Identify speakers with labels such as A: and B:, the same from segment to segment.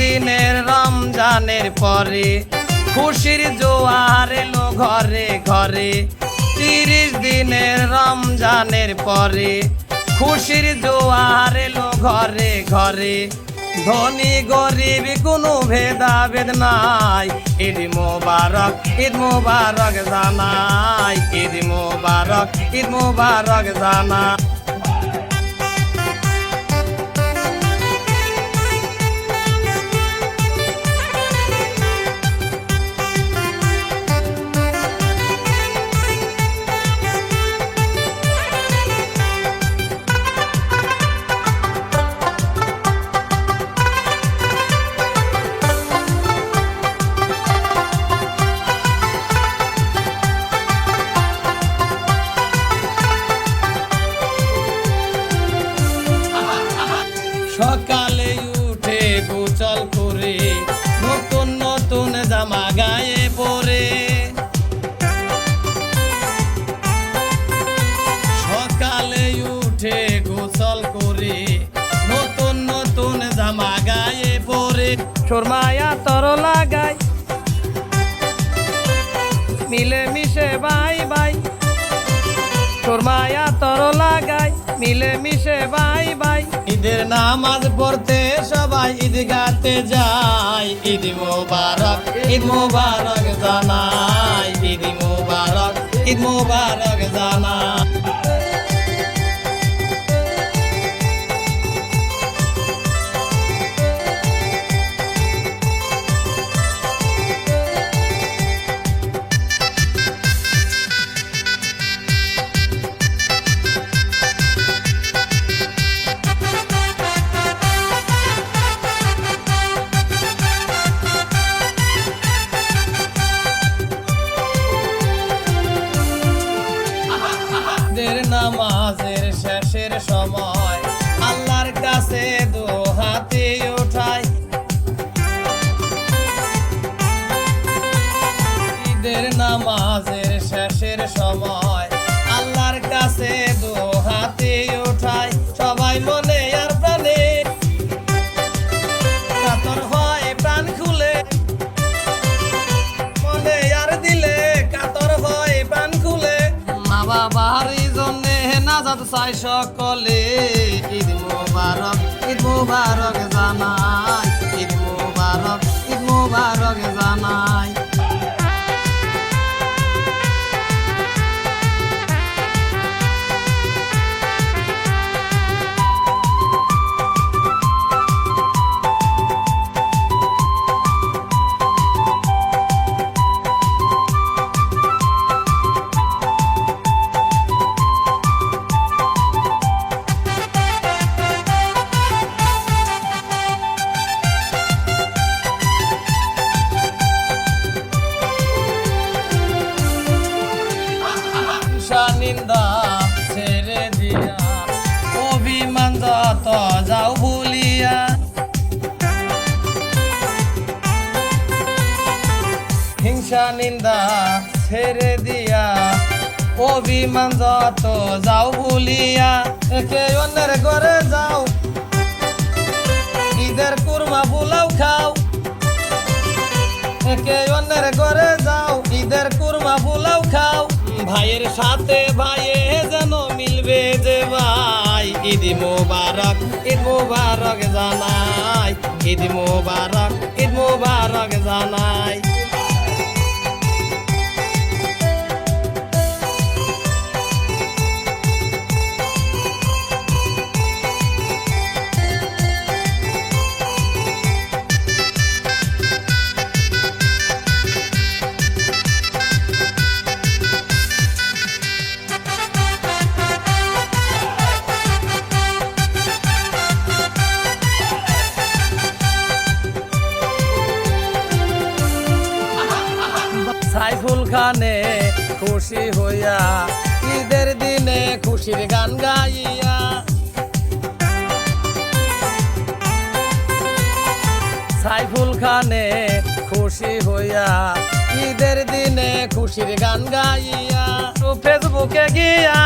A: দিনের রমজানের পরে খুশির জোয়ার এলো ঘরে ঘরে। 30 দিনের রমজানের পরে খুশির জোয়ার এলো ঘরে ঘরে। ধনী গরিব কোনো ভেদাভেদ নাই, ঈদ মোবারক জানাই, ঈদ মোবারক জানাই। সকালে উঠে গোসল করে নতুন নতুন জামা গায়ে পরে, সকালে উঠে গোসল করে নতুন নতুন জামা গায়ে পরে। সুরমায়া তর লাগাই মিলে মিশে বাই বাই, সুরমায়া তর লাগাই মিলে মিশে বাই বাই। ঈদের নামাজ পড়তে সবাই ঈদগাতে যায়, ঈদ মোবারক জানাই, ঈদ মোবারক জানাই। নামাজের শেষের সময় আল্লাহর কাছে দুহাতে উঠাই, ঈদের নামাজের শেষের সময় আল্লাহর কাছে দুহাতে উঠাই। সবাই মনে আর প্রাণে কাতর হয় প্রাণ খুলে, মনে আর দিলে কাতর হয় প্রাণ খুলে। মা বাবার নাজাত চাই সকলে, ঈদ মোবারক জানাই, ঈদ মোবারক জানাই। নিন্দা ছেড়ে দিয়া অভিমান যত যাও ভুলিয়া, হিংসা নিন্দা ছেড়ে দিয়া অভিমান যত যাও ভুলিয়া। একে অন্যের ঘরে যাও ঈদের কুরমা পোলাও খাও, একে অন্যের ঘরে যাও ঈদের কুরমা পোলাও খাও। ভাইয়ের সাথে ভাইয়ে যেন মিলবে যে ভাই, ঈদ মোবারক জানাই, ঈদ মোবারক জানাই। সাইফুল খানে খুশি হইয়া ঈদের দিনে খুশির গান গাইয়া, সাইফুল খানে খুশি হইয়া ঈদের দিনে খুশির গান গাইয়া। ফেসবুকে গিয়া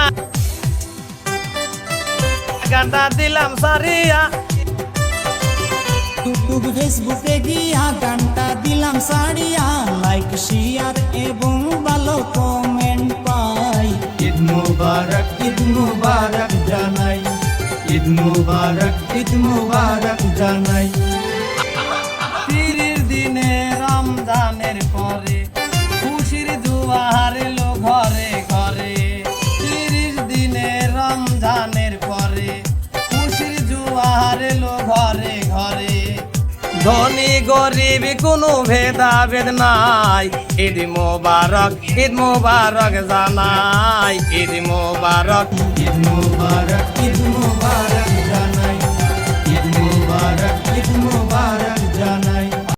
A: গানটা দিলাম সারিয়া,
B: ইউটিউব ফেসবুকে গিয়া গানটা দিলাম সাড়িয়া, লাইক শেয়ার এবং ভালো কমেন্ট পাই। ঈদ মুবারক জানাই, ঈদ মুবারক জানাই।
A: 30 দিনে রমজানের পরে খুশির জোয়ার এলো ঘরে ঘরে। 30 দিনে রমজানের পরে খুশির জোয়ার এলো ঘরে ঘরে। ধনী গরিব কোনো ভেদাভেদ নাই, ঈদ মোবারক জানাই, ঈদ মোবারক।
B: ঈদ মুবারক